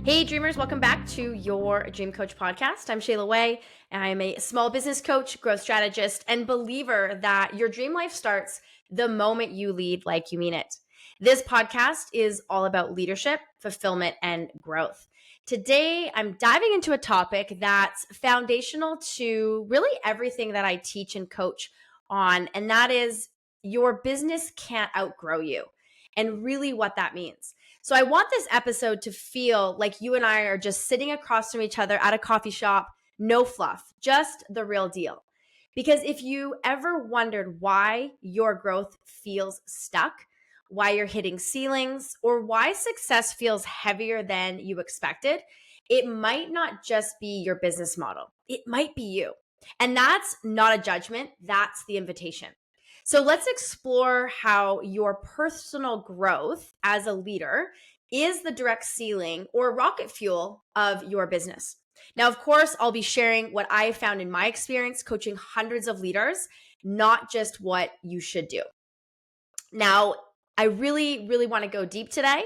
Hey, dreamers, welcome back to your Dream Coach podcast. I'm Shayla Wey, and I'm a small business coach, growth strategist, and believer that your dream life starts the moment you lead like you mean it. This podcast is all about leadership, fulfillment, and growth. Today, I'm diving into a topic that's foundational to really everything that I teach and coach on, and that is your business can't outgrow you, and really what that means. So I want this episode to feel like you and I are just sitting across from each other at a coffee shop, no fluff, just the real deal. Because if you ever wondered why your growth feels stuck, why you're hitting ceilings, or why success feels heavier than you expected, it might not just be your business model. It might be you. And that's not a judgment, that's the invitation. So let's explore how your personal growth as a leader is the direct ceiling or rocket fuel of your business. Now, of course, I'll be sharing what I found in my experience coaching hundreds of leaders, not just what you should do. Now, I really want to go deep today.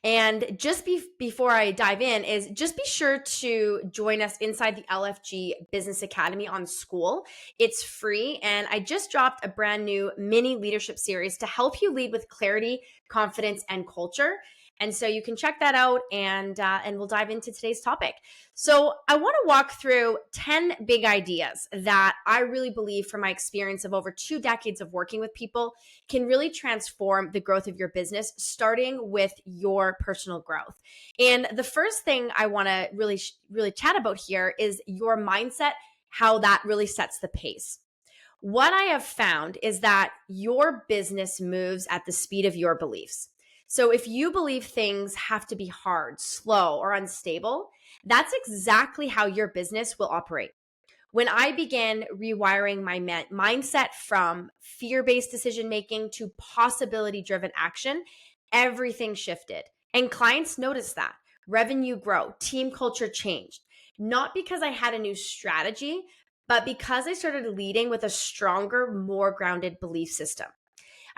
And just before I dive in is just be sure to join us inside the LFG Business Academy on School. It's free. And I just dropped a brand new mini leadership series to help you lead with clarity, confidence, and culture. And so you can check that out and we'll dive into today's topic. So I want to walk through 10 big ideas that I really believe from my experience of over 2 decades of working with people can really transform the growth of your business, starting with your personal growth. And the first thing I want to really chat about here is your mindset, how that really sets the pace. What I have found is that your business moves at the speed of your beliefs. So if you believe things have to be hard, slow, or unstable, that's exactly how your business will operate. When I began rewiring my mindset from fear-based decision-making to possibility-driven action, everything shifted. And clients noticed that. Revenue grew, team culture changed. Not because I had a new strategy, but because I started leading with a stronger, more grounded belief system.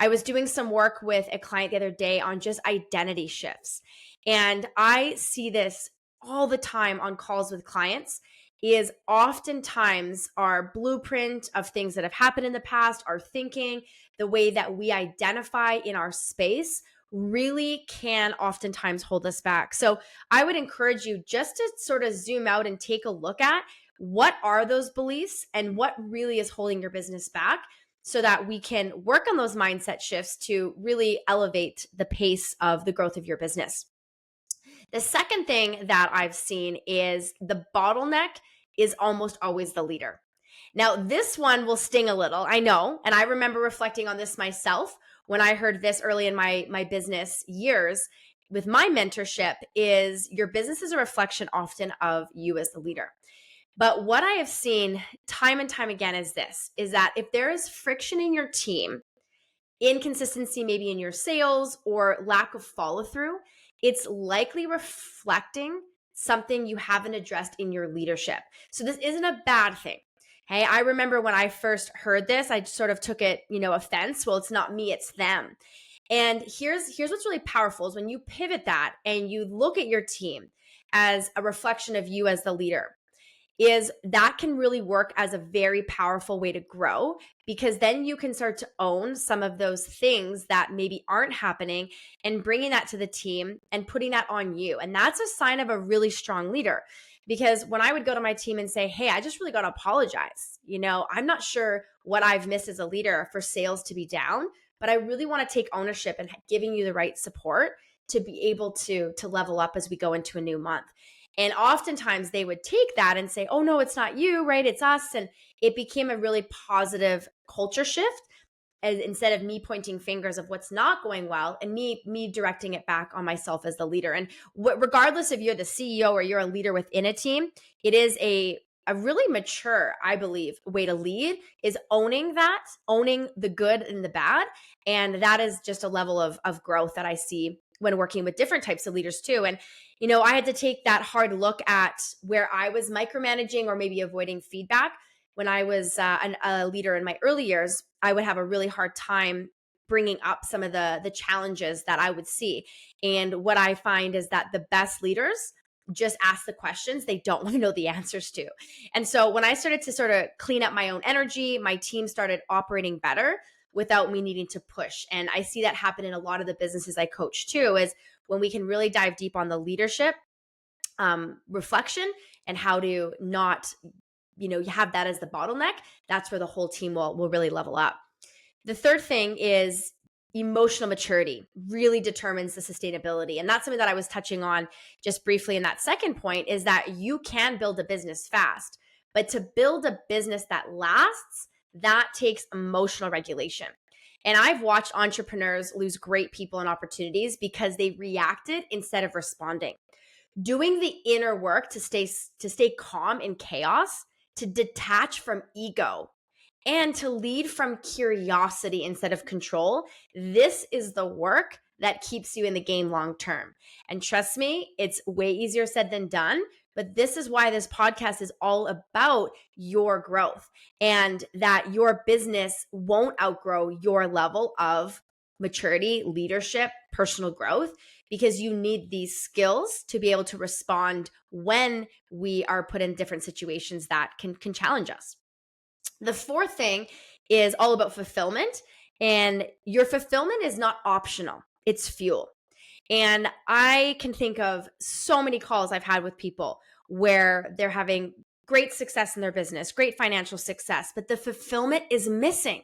I was doing some work with a client the other day on just identity shifts. And I see this all the time on calls with clients is oftentimes our blueprint of things that have happened in the past, our thinking, the way that we identify in our space really can oftentimes hold us back. So I would encourage you just to sort of zoom out and take a look at what are those beliefs and what really is holding your business back so that we can work on those mindset shifts to really elevate the pace of the growth of your business. The second thing that I've seen is the bottleneck is almost always the leader. Now, this one will sting a little, I know, and I remember reflecting on this myself when I heard this early in my business years with my mentorship is your business is a reflection often of you as the leader. But what I have seen time and time again is this, is that if there is friction in your team, inconsistency maybe in your sales or lack of follow through, it's likely reflecting something you haven't addressed in your leadership. So this isn't a bad thing. Hey, I remember when I first heard this, I sort of took it, offense. Well, it's not me, it's them. And here's what's really powerful is when you pivot that and you look at your team as a reflection of you as the leader is that can really work as a very powerful way to grow because then you can start to own some of those things that maybe aren't happening and bringing that to the team and putting that on you. And that's a sign of a really strong leader because when I would go to my team and say, hey, I just really got to apologize. I'm not sure what I've missed as a leader for sales to be down, but I really want to take ownership and giving you the right support to be able to level up as we go into a new month. And oftentimes they would take that and say, oh, no, it's not you, right? It's us. And it became a really positive culture shift instead of me pointing fingers of what's not going well and me directing it back on myself as the leader. And regardless if you're the CEO or you're a leader within a team, it is a really mature, I believe, way to lead is owning the good and the bad. And that is just a level of growth that I see when working with different types of leaders too. And, I had to take that hard look at where I was micromanaging or maybe avoiding feedback. When I was a leader in my early years, I would have a really hard time bringing up some of the challenges that I would see. And what I find is that the best leaders just ask the questions they don't want to know the answers to. And so when I started to sort of clean up my own energy, my team started operating better without me needing to push. And I see that happen in a lot of the businesses I coach too, is when we can really dive deep on the leadership reflection and how to not, you have that as the bottleneck. That's where the whole team will really level up. The third thing is emotional maturity really determines the sustainability. And that's something that I was touching on just briefly in that second point, is that you can build a business fast, but to build a business that lasts, that takes emotional regulation. And I've watched entrepreneurs lose great people and opportunities because they reacted instead of responding. Doing the inner work to stay calm in chaos, to detach from ego, and to lead from curiosity instead of control. This is the work that keeps you in the game long term. And trust me, it's way easier said than done. But this is why this podcast is all about your growth, and that your business won't outgrow your level of maturity, leadership, personal growth, because you need these skills to be able to respond when we are put in different situations that can challenge us. The fourth thing is all about fulfillment, and your fulfillment is not optional, it's fuel. And I can think of so many calls I've had with people where they're having great success in their business, great financial success, but the fulfillment is missing.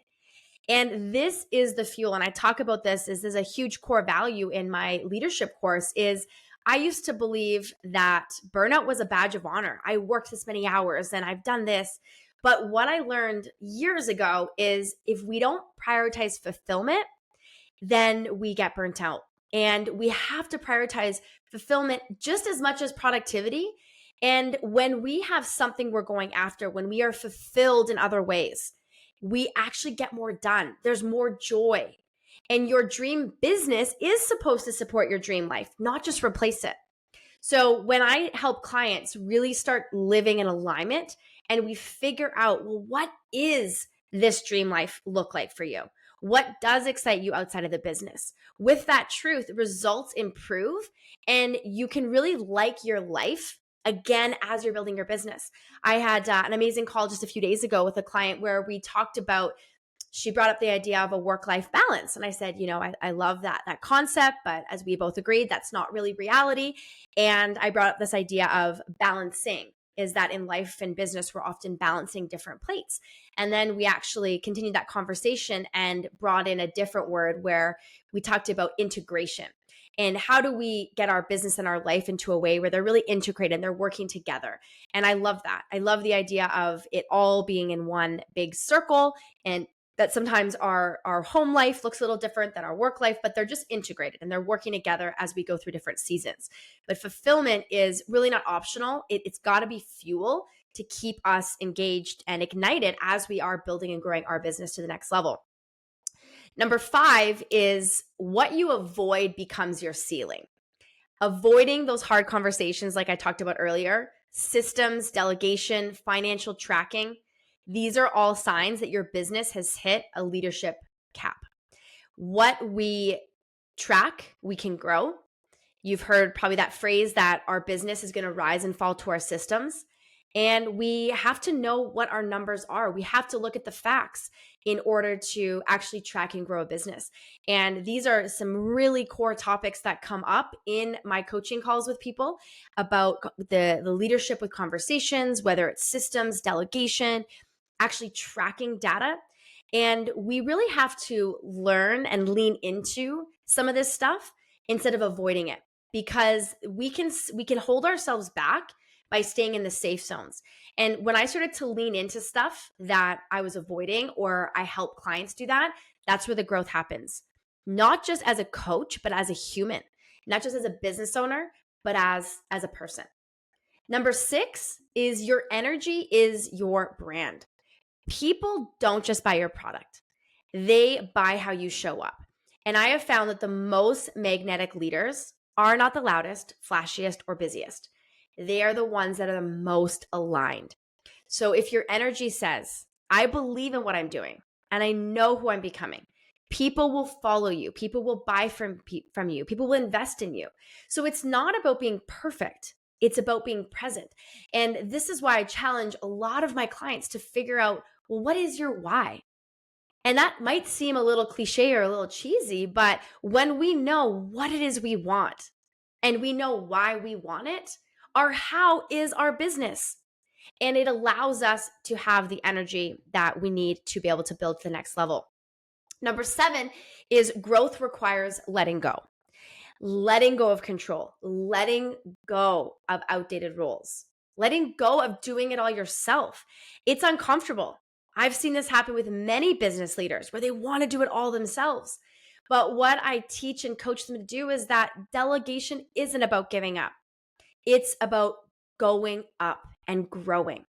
And this is the fuel. And I talk about this as a huge core value in my leadership course. Is I used to believe that burnout was a badge of honor. I worked this many hours and I've done this. But what I learned years ago is if we don't prioritize fulfillment, then we get burnt out. And we have to prioritize fulfillment just as much as productivity. And when we have something we're going after, when we are fulfilled in other ways, we actually get more done. There's more joy. And your dream business is supposed to support your dream life, not just replace it. So when I help clients really start living in alignment and we figure out, well, what is this dream life look like for you? What does excite you outside of the business? With that truth, results improve and you can really like your life again as you're building your business. I had an amazing call just a few days ago with a client where we talked about, she brought up the idea of a work-life balance. And I said, I love that concept, but as we both agreed, that's not really reality. And I brought up this idea of balancing, is that in life and business, we're often balancing different plates. And then we actually continued that conversation and brought in a different word where we talked about integration. And how do we get our business and our life into a way where they're really integrated and they're working together? And I love that. I love the idea of it all being in one big circle, and that sometimes our home life looks a little different than our work life, but they're just integrated and they're working together as we go through different seasons. But fulfillment is really not optional. It's got to be fuel to keep us engaged and ignited as we are building and growing our business to the next level. Number 5 is what you avoid becomes your ceiling. Avoiding those hard conversations like I talked about earlier, systems, delegation, financial tracking, these are all signs that your business has hit a leadership cap. What we track, we can grow. You've heard probably that phrase that our business is going to rise and fall to our systems. And we have to know what our numbers are. We have to look at the facts in order to actually track and grow a business. And these are some really core topics that come up in my coaching calls with people about the leadership with conversations, whether it's systems, delegation, actually tracking data. And we really have to learn and lean into some of this stuff instead of avoiding it, because we can hold ourselves back by staying in the safe zones. And when I started to lean into stuff that I was avoiding, or I help clients do that, that's where the growth happens. Not just as a coach, but as a human, not just as a business owner, but as a person. Number 6 is your energy is your brand. People don't just buy your product. They buy how you show up. And I have found that the most magnetic leaders are not the loudest, flashiest, or busiest. They are the ones that are the most aligned. So if your energy says, I believe in what I'm doing and I know who I'm becoming, people will follow you. People will buy from you. People will invest in you. So it's not about being perfect. It's about being present. And this is why I challenge a lot of my clients to figure out, well, what is your why? And that might seem a little cliche or a little cheesy, but when we know what it is we want and we know why we want it, our how is our business. And it allows us to have the energy that we need to be able to build to the next level. Number 7 is growth requires letting go. Letting go of control, letting go of outdated roles, letting go of doing it all yourself. It's uncomfortable. I've seen this happen with many business leaders where they want to do it all themselves. But what I teach and coach them to do is that delegation isn't about giving up. It's about going up and growing.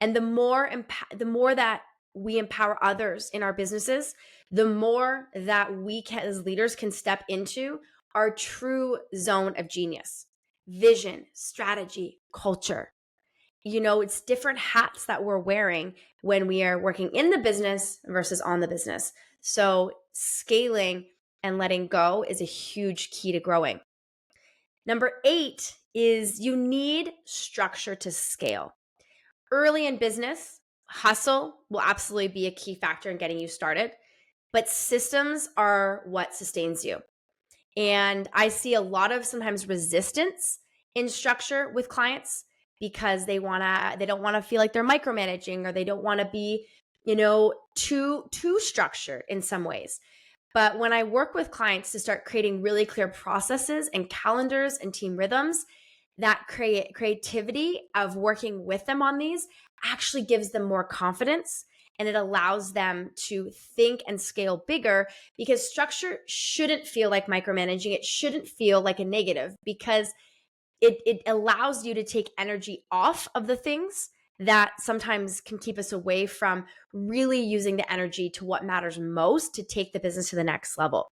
And the more that we empower others in our businesses, the more that we can, as leaders, can step into our true zone of genius, vision, strategy, culture. It's different hats that we're wearing when we are working in the business versus on the business. So scaling and letting go is a huge key to growing. Number 8 is you need structure to scale. Early in business, hustle will absolutely be a key factor in getting you started, but systems are what sustains you. And I see a lot of sometimes resistance in structure with clients because they don't want to feel like they're micromanaging, or they don't want to be, too structured in some ways. But when I work with clients to start creating really clear processes and calendars and team rhythms, that creativity of working with them on these actually gives them more confidence, and it allows them to think and scale bigger, because structure shouldn't feel like micromanaging. It shouldn't feel like a negative, because it allows you to take energy off of the things that sometimes can keep us away from really using the energy to what matters most to take the business to the next level.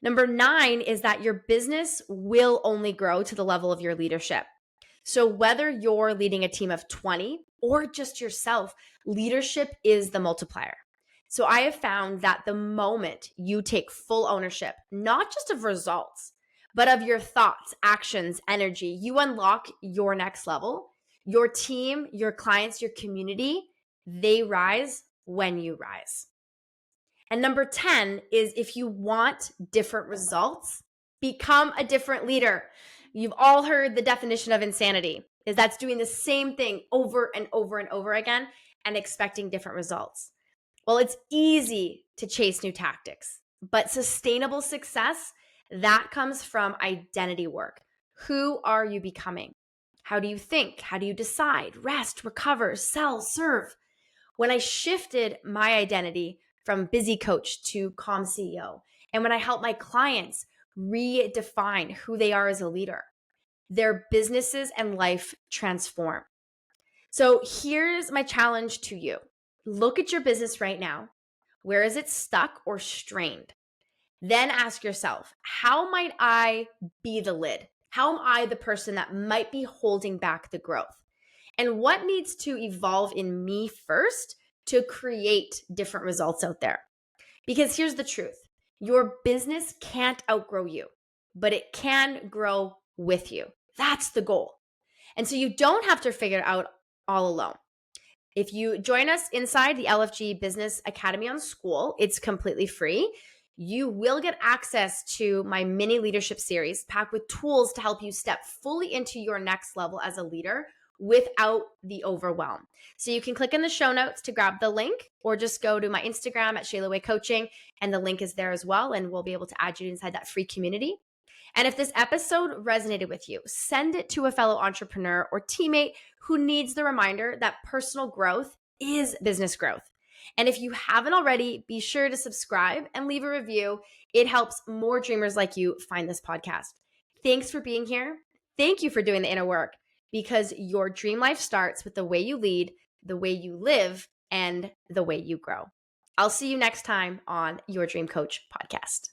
Number 9 is that your business will only grow to the level of your leadership. So whether you're leading a team of 20 or just yourself, leadership is the multiplier. So I have found that the moment you take full ownership, not just of results, but of your thoughts, actions, energy, you unlock your next level. Your team, your clients, your community, they rise when you rise. And number 10 is, if you want different results, become a different leader. You've all heard the definition of insanity, is that's doing the same thing over and over and over again and expecting different results. Well, it's easy to chase new tactics, but sustainable success, that comes from identity work. Who are you becoming? How do you think? How do you decide? Rest, recover, sell, serve. When I shifted my identity from busy coach to calm CEO, and when I help my clients redefine who they are as a leader, their businesses and life transform. So here's my challenge to you. Look at your business right now. Where is it stuck or strained? Then ask yourself, how might I be the lid? How am I the person that might be holding back the growth? And what needs to evolve in me first to create different results out there? Because here's the truth. Your business can't outgrow you, but it can grow with you. That's the goal. And so you don't have to figure it out all alone. If you join us inside the LFG Business Academy on School, it's completely free. You will get access to my mini leadership series packed with tools to help you step fully into your next level as a leader without the overwhelm. So you can click in the show notes to grab the link, or just go to my Instagram at Shayla Wey Coaching, and the link is there as well, and we'll be able to add you inside that free community. And if this episode resonated with you, send it to a fellow entrepreneur or teammate who needs the reminder that personal growth is business growth. And if you haven't already, be sure to subscribe and leave a review. It helps more dreamers like you find this podcast. Thanks for being here. Thank you for doing the inner work, because your dream life starts with the way you lead, the way you live, and the way you grow. I'll see you next time on Your Dream Coach podcast.